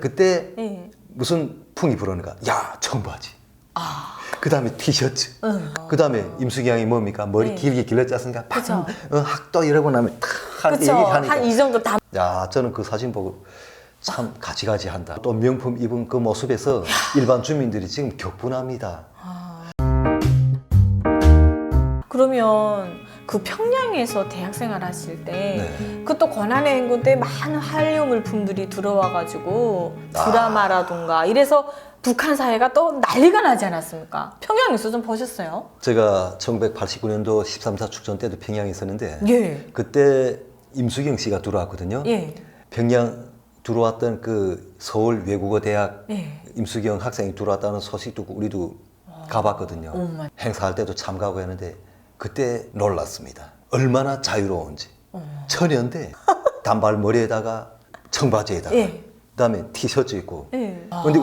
그때 예. 무슨 풍이 불었는가? 야, 청바지. 아. 그 다음에 티셔츠. 그 다음에 임숙이 양이 뭡니까? 머리 네. 길게 길렀지 않습니까? 그쵸. 학도 이러고 나면 탁 그쵸. 얘기하니까. 한 이 정도 다. 야, 저는 그 사진 보고 참 가지가지 한다. 또 명품 입은 그 모습에서 일반 주민들이 지금 격분합니다. 그러면 그 평양에서 대학생활 하실 때 네. 그 또 권한의 행군 때 많은 한류 물품들이 들어와가지고 드라마라든가 이래서 북한 사회가 또 난리가 나지 않았습니까? 평양에서 좀 보셨어요? 제가 1989년도 13사 축전 때도 평양에 있었는데 예. 그때 임수경 씨가 들어왔거든요. 예. 평양 들어왔던 그 서울 외국어 대학 예. 임수경 학생이 들어왔다는 소식 듣고 우리도 가봤거든요. 어머. 행사할 때도 참가하고 했는데 그때 놀랐습니다. 얼마나 자유로운지. 천연대 단발 머리에다가 청바지에다가 예. 그다음에 티셔츠 입고. 예. 근데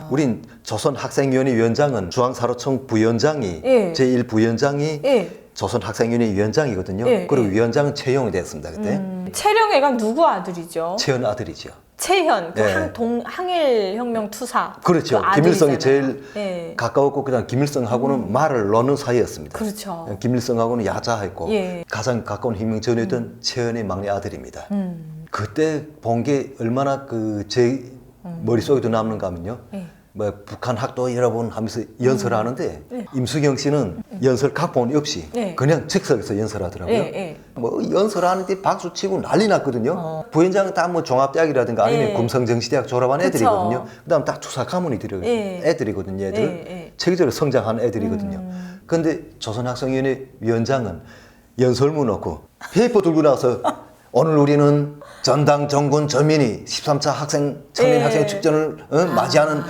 우린 조선학생위원회 위원장은 중앙사로청 부위원장이 예. 제1부위원장이 예. 조선학생위원회 위원장이거든요. 예. 그리고 예. 위원장은 채용이 됐습니다. 그때. 채령애가 누구 아들이죠? 채연 아들이죠. 채현, 그 예. 항일혁명 투사. 그렇죠. 그 김일성이 아들이잖아요. 제일 예. 가까웠고 그다음 김일성하고는 말을 놓는 사이였습니다. 그렇죠. 김일성하고는 야자했고 예. 가장 가까운 혁명전이었던 채연의 막내 아들입니다. 그때 본 게 얼마나 그 제 머릿속에도 남는가 하면요. 예. 뭐 북한 학도 여러분 하면서 연설하는데 임수경 씨는 연설 각본 없이 예. 그냥 즉석에서 연설하더라고요. 예, 예. 뭐 연설하는데 박수 치고 난리 났거든요. 부위원장은 다 뭐 종합대학이라든가 아니면 예. 금성정시대학 졸업한 그쵸. 애들이거든요. 그다음 다 투사 가문이들이 예. 애들이거든요. 애들은 예, 예. 체계적으로 성장한 애들이거든요. 그런데 조선학생위원회 위원장은 연설문 넣고 페이퍼 들고 나서 오늘 우리는 전당 정군 전민이 13차 청년 예. 학생 축전을 맞이하는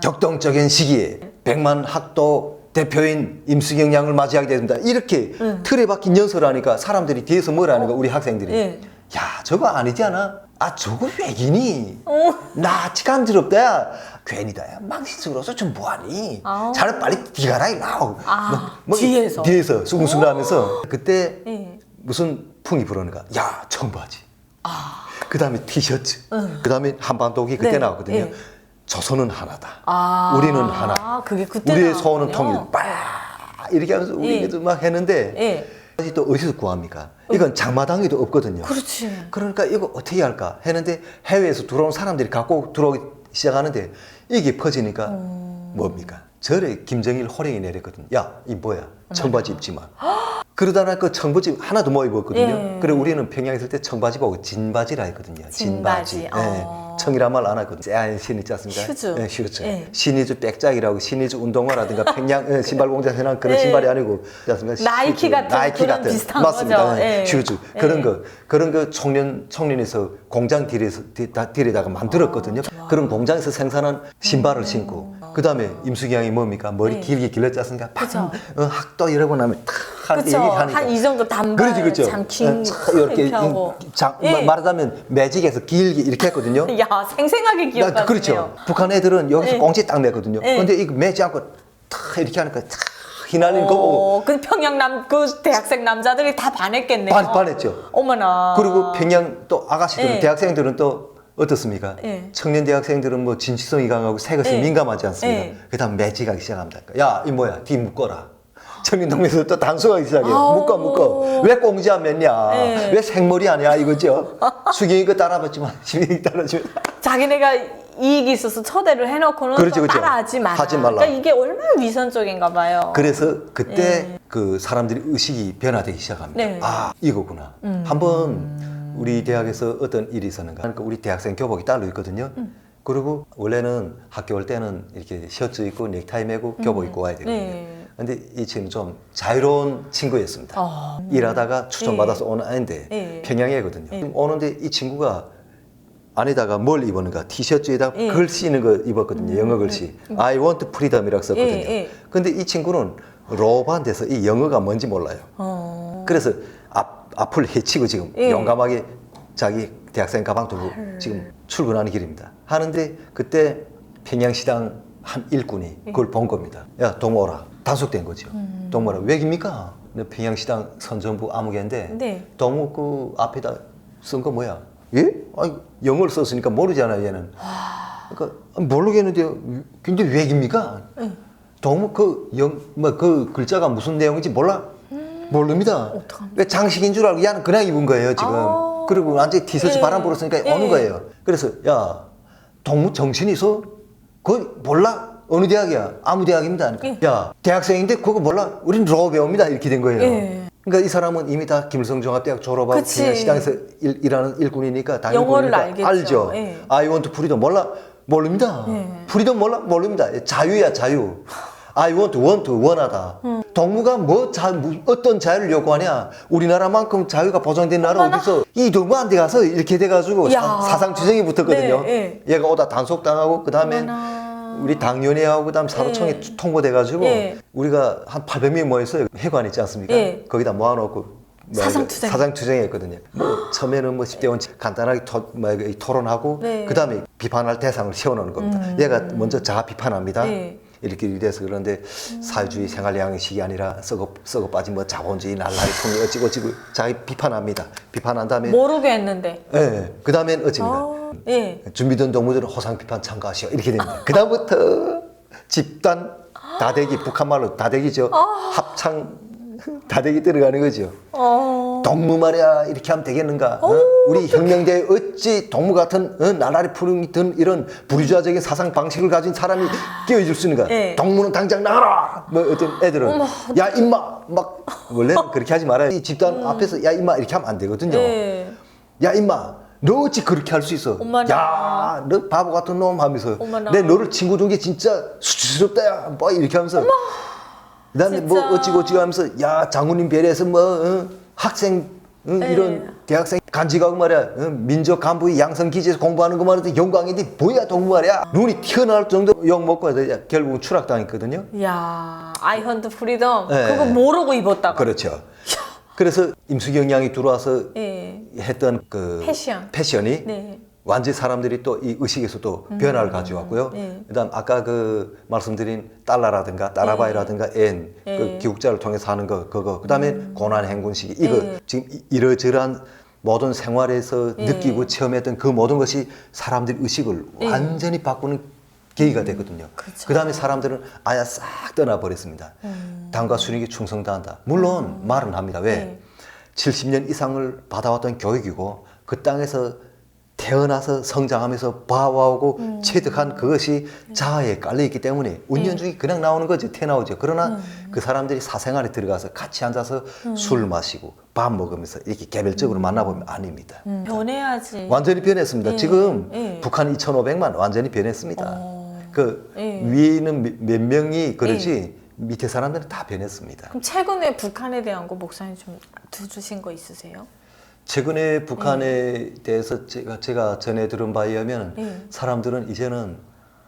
격동적인 시기에 100만 학도 대표인 임수경 양을 맞이하게 됩니다. 이렇게 틀에 박힌 연설을 하니까 사람들이 뒤에서 뭐라 하는 거 우리 학생들이 예. 야 저거 아니지 않아? 아 저거 왜기니? 나 치간스럽다 야. 괜히다 야 망신스러워서 좀 뭐하니? 아우. 자네 빨리 뒤가라 이라고 뒤에서. 수근수근 하면서 그때 예. 무슨 풍이 불었는가? 야 청바지 그 다음에 티셔츠 그 다음에 한반도기 그때 네. 나왔거든요. 예. 조선은 하나다. 아, 우리는 하나. 그게 그때 우리의 나왔군요. 소원은 통일. 빠 이렇게 하면서 우리도 막 했는데 예. 사실 또 어디서 구합니까? 이건 장마당에도 없거든요. 그렇지. 그러니까 이거 어떻게 할까 했는데 해외에서 들어온 사람들이 갖고 들어오기 시작하는데 이게 퍼지니까 뭡니까? 절에 김정일 호령이 내렸거든요. 야, 이 뭐야? 청바지 입지 마. 그러다가 그 청바지 하나도 못 입었거든요. 예. 그리고 우리는 평양에 있을 때 청바지 보고 진바지라 했거든요. 진바지. 청이란 말 안 하거든요. 쎄한 신이 있지 않습니까? 슈즈. 네, 슈즈. 예. 신이즈 백작이라고 신이즈 운동화라든가 평양 신발 공장 해놓은 그런 예. 신발이 아니고 있지 않습니까? 나이키 슈즈. 같은 나이키 그런 같은. 비슷한 맞습니다. 거죠. 예. 예. 슈즈. 예. 그런 거 청년에서 공장 딜에다가 만들었거든요. 그런 공장에서 생산한 신발을 신고 그 다음에 임숙이 양이 뭡니까? 머리 길게 길렀지 않습니까? 그쵸. 학도 이러고 나면 탁 그렇죠. 얘기하니까. 한 이 정도 단발 그렇죠. 장킹 이렇게 하고. 예. 말하자면 매직에서 길게 이렇게 했거든요. 야, 생생하게 기억하시네요. 그렇죠. 북한 애들은 여기서 예. 꽁치 딱 내거든요. 예. 근데 이거 매지 않고 탁 이렇게 하니까 탁 휘날리는 거 보고 그 평양 그 대학생 남자들이 다 반했겠네요. 반했죠. 어머나. 그리고 평양 또 아가씨들은 예. 대학생들은 또 어떻습니까? 예. 청년 대학생들은 뭐 진취성이 강하고 새 것에 예. 민감하지 민감하지 않습니까? 예. 그다음 매직하기 시작합니다. 야, 이 뭐야? 뒤 묶어라. 청년동에서 또 단속하기 시작해요. 아우. 묶어. 왜 꽁지 안 맸냐? 예. 왜 생머리 아니야? 이거죠. 수경이 거 따라봤지만 수경이 따라주면 자기네가 이익이 있어서 초대를 해놓고는 그렇죠, 또 그렇죠. 따라하지 마라. 하지 말라. 그러니까 이게 얼마나 위선적인가 봐요. 그래서 그때 예. 그 사람들이 의식이 변화되기 시작합니다. 네. 아, 이거구나. 한번 우리 대학에서 어떤 일이 있었는가. 그러니까 우리 대학생 교복이 따로 있거든요. 그리고 원래는 학교 올 때는 이렇게 셔츠 입고 넥타이 매고 교복 입고 와야 되거든요. 네. 근데 이 친구는 좀 자유로운 친구였습니다. 아. 일하다가 추천받아서 오는 아이인데 예. 평양이거든요. 오는데 이 친구가 안에다가 뭘 입었는가? 티셔츠에다가 예. 글씨 있는 거 입었거든요. 영어 글씨. I want freedom이라고 썼거든요. 예. 근데 이 친구는 로반돼서 이 영어가 뭔지 몰라요. 그래서 앞을 헤치고 지금 예. 용감하게 자기 대학생 가방 들고 지금 출근하는 길입니다. 하는데 그때 평양시당 한 일꾼이 그걸 본 겁니다. 야, 동호라. 단속된 거죠. 동호라. 왜입니까? 평양시당 선전부 아무개인데 네. 동호 그 앞에다 쓴 거 뭐야? 예? 아니, 영어를 썼으니까 모르잖아요, 얘는. 그러니까 모르겠는데요. 굉장히 외깁니까? 너무 그 글자가 무슨 내용인지 모릅니다. 어떡합니까? 그러니까 장식인 줄 알고 야는 그냥 입은 거예요 지금. 그리고 완전히 티셔츠 예. 바람 불었으니까 예. 오는 거예요. 그래서 야 동무 정신이 있어? 그거 몰라? 어느 대학이야? 아무 대학입니다. 그러니까 야 대학생인데 그거 몰라? 우린 로 배웁니다. 이렇게 된 거예요. 예. 그러니까 이 사람은 이미 다 김일성종합대학 졸업하고 그치. 그냥 시장에서 일하는 일꾼이니까 영어를 당일꾼이니까 알겠죠. 알죠. 예. I want freedom 모릅니다. 프리덤 모릅니다. 자유야 자유. I want 원하다. 동무가 어떤 자유를 요구하냐? 우리나라만큼 자유가 보장된 나라 어머나. 어디서 이 동무한테 가서 이렇게 돼가지고 야. 사상 투쟁이 붙었거든요. 네, 얘가 오다 단속당하고 그 다음에 우리 당연회하고 그다음 사로총회 통보돼가지고 예. 우리가 한 800명이 모여서 회관 있지 않습니까? 예. 거기다 모아놓고 사상투쟁했거든요. 처음에는 10대 원 간단하게 토론하고 네. 그다음에 비판할 대상을 세워놓는 겁니다. 얘가 먼저 자아 비판합니다. 네. 이렇게 돼서 그런데 사회주의 생활 양식이 아니라 썩어 빠진 자본주의 날라리 통일 어찌고 자기 비판합니다. 비판한 다음에 모르게 했는데. 예, 그 다음엔 어찌입니다. 예. 준비된 동무들은 호상 비판 참가하시오 이렇게 됩니다. 그 다음부터 집단 다대기 북한 말로 다대기죠. 합창 다대기 들어가는 거죠. 동무 말이야 이렇게 하면 되겠는가? 우리 혁명대에 어찌 동무 같은 나라리 푸른 이런 부르주아적인 사상 방식을 가진 사람이 끼어줄 수 있는가? 예. 동무는 당장 나가라. 뭐 어떤 애들은 야 임마 막 원래는 그렇게 하지 말아요. 이 집단 앞에서 야 임마 이렇게 하면 안 되거든요. 예. 야 임마 너 어찌 그렇게 할 수 있어? 어머나. 야 너 바보 같은 놈 하면서 어머나. 내 너를 친구 준 게 진짜 수치스럽다 야뭐 이렇게 하면서 그다음에 뭐 진짜. 어찌고 하면서 야 장군님 배려해서 학생 이런 대학생 간직하고 말이야 민족 간부의 양성 기지에서 공부하는 거 말이야 영광인데 뭐야 동무 말이야 눈이 튀어나올 정도 욕 먹고 결국은 추락당했거든요. 야, I hunt freedom. 예. 그거 모르고 입었다가. 그렇죠. 그래서 임수경 양이 들어와서 예. 했던 그 패션이 네. 완전히 사람들이 또 이 의식에서 또 변화를 가져왔고요. 네. 그다음 아까 그 말씀드린 달러라든가 따라바이라든가 엔, 그 기국자를 통해서 하는 그거. 그다음에 고난 행군식 이거 지금 이러저러한 모든 생활에서 느끼고 체험했던 그 모든 것이 사람들의 의식을 완전히 바꾸는 계기가 됐거든요. 그렇죠. 그다음에 사람들은 아예 싹 떠나버렸습니다. 당과 순익에 충성다한다. 물론 말은 합니다. 왜? 70년 이상을 받아왔던 교육이고 그 땅에서 태어나서 성장하면서 봐와오고 체득한 그것이 자아에 깔려있기 때문에 운전중에 그냥 나오는 거죠. 튀어나오죠. 그러나 그 사람들이 사생활에 들어가서 같이 앉아서 술 마시고 밥 먹으면서 이렇게 개별적으로 만나보면 아닙니다. 변해야지. 완전히 변했습니다. 예. 지금 예. 북한 2,500만 완전히 변했습니다. 그 예. 위에는 몇 명이 그러지 밑에 사람들은 다 변했습니다. 그럼 최근에 북한에 대한 거 목사님 좀 들으신 거 있으세요? 최근에 북한에 대해서 제가 전해 들은 바에 의하면 사람들은 이제는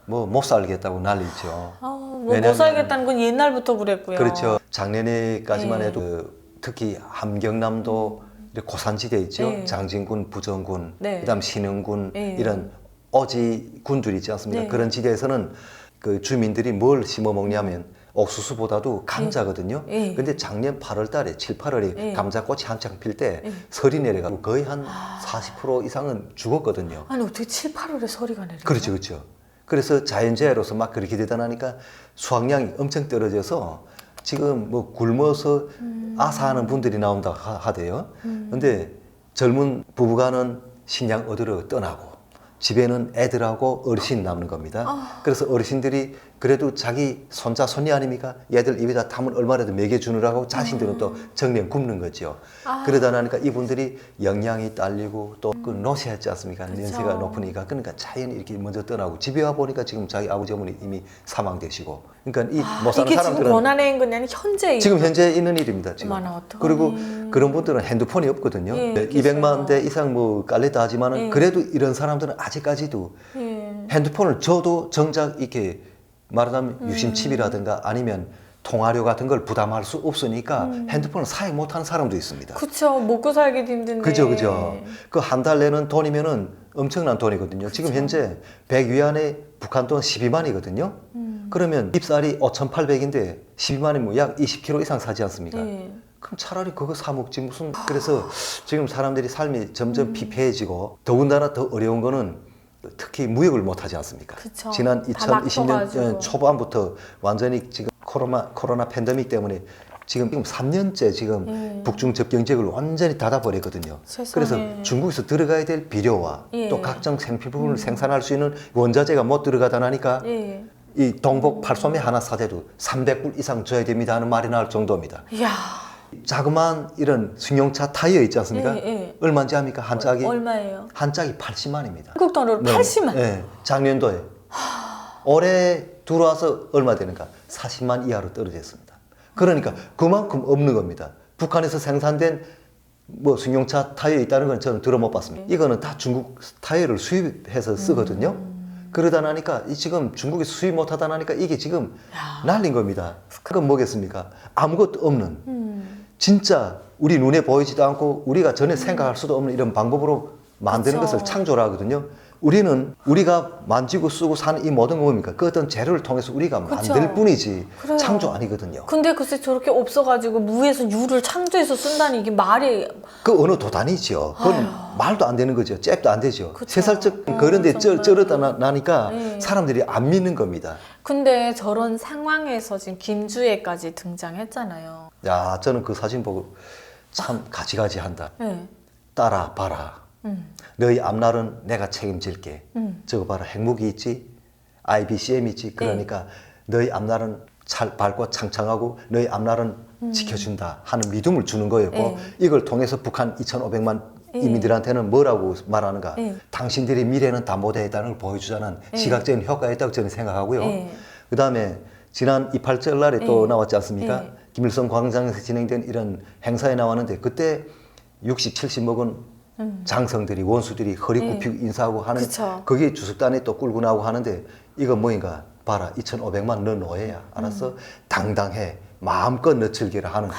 뭐 못 살겠다고 난리죠. 못 살겠다는 건 옛날부터 그랬고요. 그렇죠. 작년에까지만 해도 특히 함경남도 고산지대 있죠. 장진군, 부정군, 그다음 신흥군 이런 어지 군들이 있지 않습니까? 그런 지대에서는 그 주민들이 뭘 심어 먹냐면 옥수수보다도 감자거든요. 근데 작년 8월 달에 7, 8월에 감자꽃이 한창 필 때 설이 내려가고 거의 한 40% 이상은 죽었거든요. 아니 어떻게 7, 8월에 서리가 내려요? 그렇죠, 그렇죠. 그래서 자연재해로서 막 그렇게 대단하니까 수확량이 엄청 떨어져서 지금 뭐 굶어서 아사하는 분들이 나온다 하대요. 근데 젊은 부부가는 식량 얻으러 떠나고 집에는 애들하고 어르신 남는 겁니다. 그래서 어르신들이 그래도 자기 손자 손녀 아닙니까? 얘들 입에다 담은 얼마라도 먹여주느라고 자신들은 또 정령 굶는 거죠. 그러다 나니까 이분들이 영양이 딸리고 또 그 노쇠했지 않습니까? 연세가 높으니까 그러니까 자연히 이렇게 먼저 떠나고 집에 와 보니까 지금 자기 아버지 어머니 이미 사망되시고 그러니까 이 못 사는 이게 사람들은 지금 권한의 인근이 현재 지금 현재 있는 일입니다. 지금. 어머나, 어떡하니. 그리고 그런 분들은 핸드폰이 없거든요. 200만 대 이상 뭐 깔렸다 하지만은 그래도 이런 사람들은 아직까지도 핸드폰을 줘도 정작 이렇게 말하자면 유심칩이라든가 아니면 통화료 같은 걸 부담할 수 없으니까 핸드폰을 사용 못하는 사람도 있습니다. 그렇죠. 먹고 살기도 힘든데. 그죠. 그 한 달 내는 돈이면은 엄청난 돈이거든요. 지금 현재 100위안에 북한 돈 12만이거든요. 그러면 입살이 5,800인데 12만이면 약 20kg 이상 사지 않습니까? 그럼 차라리 그거 사 먹지 무슨. 그래서 지금 사람들이 삶이 점점 피폐해지고 더군다나 더 어려운 거는 특히 무역을 못하지 않습니까? 그쵸. 지난 다 2020년 막혀가지고. 초반부터 완전히 지금 코로나 팬데믹 때문에 지금 3년째 지금 북중 접경지역을 완전히 닫아버렸거든요. 세상에. 그래서 중국에서 들어가야 될 비료와 예. 또 각종 생필품을 생산할 수 있는 원자재가 못 들어가다 나니까 예. 이 동복 팔소매 하나 사재도 300불 이상 줘야 됩니다 하는 말이 나올 정도입니다. 이야. 자그마한 이런 승용차 타이어 있지 않습니까? 예, 예. 얼마인지 압니까? 한 짝이? 얼마예요? 한 짝이 80만입니다. 한국 돈으로 80만. 네, 작년도에. 올해 들어와서 얼마 되는가? 40만 이하로 떨어졌습니다. 그러니까 그만큼 없는 겁니다. 북한에서 생산된 뭐 승용차 타이어 있다는 건 저는 들어 못 봤습니다. 이거는 다 중국 타이어를 수입해서 쓰거든요. 그러다 나니까 지금 중국에서 수입 못하다 나니까 이게 지금 날린 겁니다. 그건 뭐겠습니까? 아무것도 없는 진짜 우리 눈에 보이지도 않고 우리가 전혀 생각할 수도 없는 이런 방법으로 만드는 그쵸. 것을 창조를 하거든요. 우리는 우리가 만지고 쓰고 사는 이 모든 거 뭡니까? 그 어떤 재료를 통해서 우리가 그쵸. 만들 뿐이지 그래요. 창조 아니거든요. 근데 글쎄 저렇게 없어가지고 무에서 유를 창조해서 쓴다니 이게 말이 그 어느 도단이죠. 그건 말도 안 되는 거죠. 잽도 안 되죠. 그쵸. 세살적 그런데 정말. 쩔었다 나니까 네. 사람들이 안 믿는 겁니다. 근데 저런 상황에서 지금 김주애까지 등장했잖아요. 야, 저는 그 사진 보고 참 가지가지한다. 네. 따라 봐라. 너희 앞날은 내가 책임질게. 저거 봐라. 핵무기 있지? IBCM 있지? 그러니까 너희 앞날은 밝고 창창하고 너희 앞날은 지켜준다 하는 믿음을 주는 거였고 네. 이걸 통해서 북한 2,500만 이민들한테는 뭐라고 말하는가? 네. 당신들의 미래는 담보되어 있다는 걸 보여주자는 시각적인 효과가 있다고 저는 생각하고요. 네. 그 다음에 지난 2.8절 날에 또 나왔지 않습니까? 네. 김일성 광장에서 진행된 이런 행사에 나왔는데 그때 60, 70 먹은 장성들이 원수들이 허리 굽히고 인사하고 하는 그쵸. 거기에 주석단에 또 끌고 나오고 하는데 이거 뭐인가 봐라 2,500만 너 노예야 알았어 당당해 마음껏 너 즐기라 하는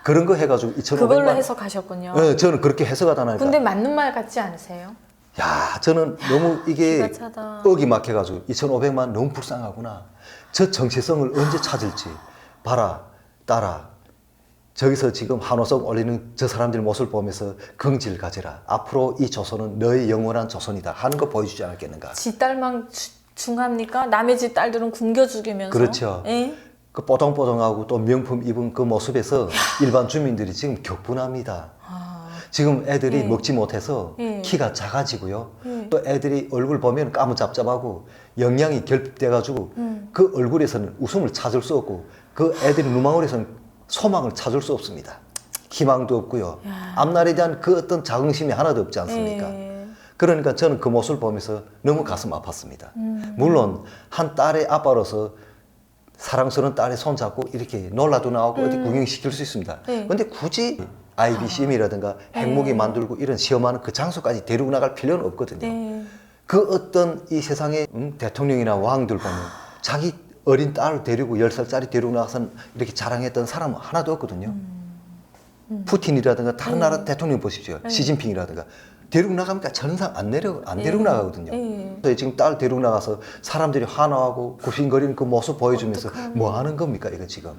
그런 거 해가지고 2,500만 그걸로 해석하셨군요. 네, 저는 그렇게 해석하다니까 근데 맞는 말 같지 않으세요? 야 저는 너무 이게 기가 차다. 억이 막혀가지고 2,500만 너무 불쌍하구나 저 정체성을 언제 찾을지 봐라 따라 저기서 지금 한호성 올리는 저 사람들 모습을 보면서 긍지를 가져라. 앞으로 이 조선은 너의 영원한 조선이다 하는 거 보여주지 않았겠는가. 지 딸만 중합니까? 남의 집 딸들은 굶겨 죽이면서. 그렇죠. 예? 그 뽀동뽀동하고 또 명품 입은 그 모습에서 일반 주민들이 지금 격분합니다. 지금 애들이 예. 먹지 못해서 예. 키가 작아지고요. 예. 또 애들이 얼굴 보면 까무잡잡하고 영양이 결핍돼가지고 그 얼굴에서는 웃음을 찾을 수 없고 그 애들이 눈망울에서는 소망을 찾을 수 없습니다. 희망도 없고요. 앞날에 대한 그 어떤 자긍심이 하나도 없지 않습니까? 예. 그러니까 저는 그 모습을 보면서 너무 가슴 아팠습니다. 물론 한 딸의 아빠로서 사랑스러운 딸의 손잡고 이렇게 놀라도 나오고 어디 구경시킬 수 있습니다. 네. 근데 굳이 IBCM이라든가 핵무기 만들고 이런 시험하는 그 장소까지 데리고 나갈 필요는 없거든요. 예. 그 어떤 이 세상의 대통령이나 왕들 보면 자기 어린 딸을 데리고 10살짜리 데리고 나가서 이렇게 자랑했던 사람은 하나도 없거든요. 푸틴이라든가 다른 나라 대통령 보십시오. 시진핑이라든가 데리고 나가니까 전상 안 데리고 나가거든요. 그래서 지금 딸 데리고 나가서 사람들이 환호하고 굽신거리는 그 모습 보여주면서 뭐 하는 겁니까 이거 지금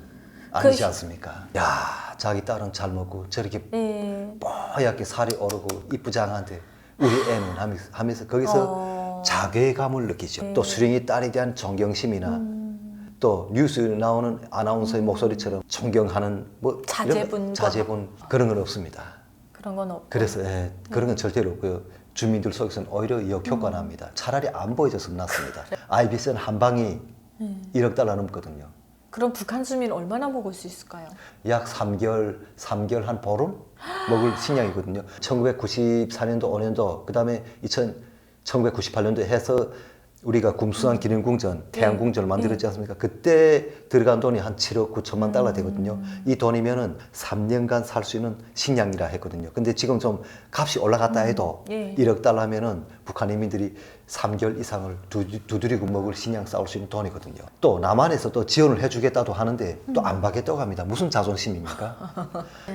아니지 않습니까? 야 자기 딸은 잘 먹고 저렇게 예. 뽀얗게 살이 오르고 이쁘장한데 우리 애는 하면서 거기서 자괴감을 느끼죠. 또 수령이 딸에 대한 존경심이나 또 뉴스에 나오는 아나운서의 목소리처럼 존경하는 뭐 자제분과. 자제분 그런 건 없습니다. 그런 건 없고. 그래서 그런 건 절대로 없고요. 주민들 속에서는 오히려 역효과 납니다. 차라리 안 보여줘서 낫습니다. IBC는 한 방이 1억 달러 넘거든요. 그럼 북한 주민 얼마나 먹을 수 있을까요? 약 3개월 한 보름 먹을 식량이거든요. 1994년도, 5년도, 그 다음에 1998년도에 해서 우리가 kumsusan 기능궁전, 태양궁전을 만들었지 않습니까? 그때 들어간 돈이 한 7억 9천만 달러 되거든요. 이 돈이면은 3년간 살 수 있는 식량이라 했거든요. 근데 지금 좀 값이 올라갔다 해도 예. 1억 달러면은 북한 인민들이 3개월 이상을 두드리고 먹을 식량 싸울 수 있는 돈이거든요. 또 남한에서 또 지원을 해주겠다도 하는데 또 안 받겠다고 합니다. 무슨 자존심입니까?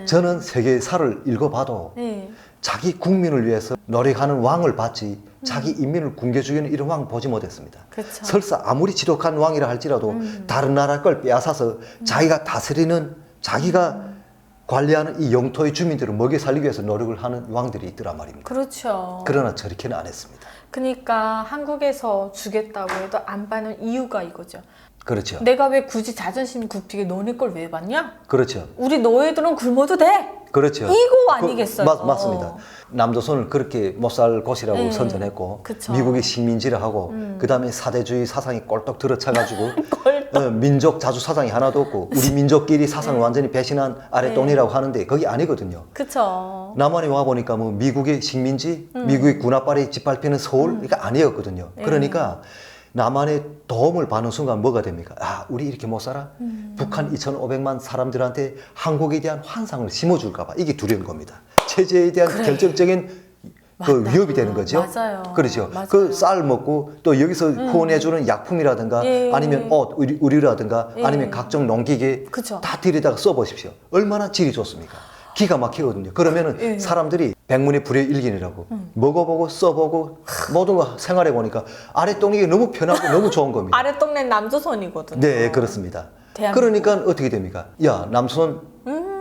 저는 세계사를 읽어봐도 예. 자기 국민을 위해서 노력하는 왕을 봤지 자기 인민을 굶겨주기는 이런 왕 보지 못했습니다. 그쵸. 설사 아무리 지독한 왕이라 할지라도 다른 나라 걸 빼앗아서 자기가 다스리는 자기가 관리하는 이 영토의 주민들을 먹여 살리기 위해서 노력을 하는 왕들이 있더란 말입니다. 그렇죠. 그러나 저렇게는 안 했습니다. 그러니까 한국에서 주겠다고 해도 안 받는 이유가 이거죠. 그렇죠. 내가 왜 굳이 자존심 굽히게 너네 걸 왜 받냐? 그렇죠. 우리 너희들은 굶어도 돼. 그렇죠. 이거 아니겠어요? 맞습니다. 남조선을 그렇게 못 살 곳이라고 네. 선전했고 그쵸. 미국이 식민지를 하고 그다음에 사대주의 사상이 꼴떡 들어차가지고 꼴떡. 민족 자주 사상이 하나도 없고 우리 민족끼리 사상을 완전히 배신한 아랫돈이라고 하는데 그게 아니거든요. 그쵸. 남한에 와 보니까 뭐 미국의 식민지, 미국의 군합발이 짓밟히는 서울 이게 아니었거든요. 그러니까 남한의 도움을 받는 순간 뭐가 됩니까? 아, 우리 이렇게 못 살아? 북한 2,500만 사람들한테 한국에 대한 환상을 심어줄까 봐 이게 두려운 겁니다. 체제에 대한 그래. 결정적인 그 맞다. 위협이 되는 거죠. 맞아요. 그렇죠. 맞아요. 그 쌀 먹고 또 여기서 후원해주는 약품이라든가 예. 아니면 옷, 의류라든가 예. 아니면 각종 농기계 그쵸. 다 들여다가 써보십시오. 얼마나 질이 좋습니까? 기가 막히거든요. 그러면은 예. 사람들이 백문의 불여일견이라고 먹어보고 써보고 모든 거 생활해 보니까 아랫동이가 너무 편하고 너무 좋은 겁니다. 아래 동네 남조선이거든요. 네, 그렇습니다. 대한민국. 그러니까 어떻게 됩니까? 야, 남선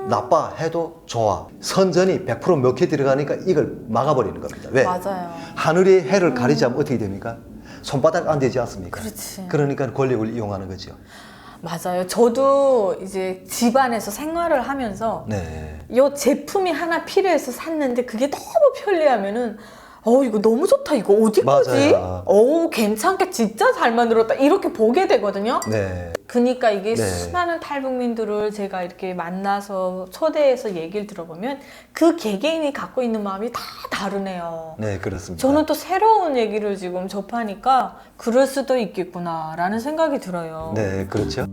나빠 해도 좋아. 선전이 100% 먹혀 들어가니까 이걸 막아버리는 겁니다. 왜? 맞아요. 하늘의 해를 가리자면 어떻게 됩니까? 손바닥 안 되지 않습니까? 그렇지. 그러니까 권력을 이용하는 거죠. 맞아요. 저도 이제 집안에서 생활을 하면서 네. 이 제품이 하나 필요해서 샀는데 그게 너무 편리하면은 이거 너무 좋다. 이거 어디 거지? 맞아요. 괜찮게 진짜 잘 만들었다. 이렇게 보게 되거든요. 네. 그러니까 이게 네. 수많은 탈북민들을 제가 이렇게 만나서 초대해서 얘기를 들어보면 그 개개인이 갖고 있는 마음이 다 다르네요. 네, 그렇습니다. 저는 또 새로운 얘기를 지금 접하니까 그럴 수도 있겠구나라는 생각이 들어요. 네, 그렇죠.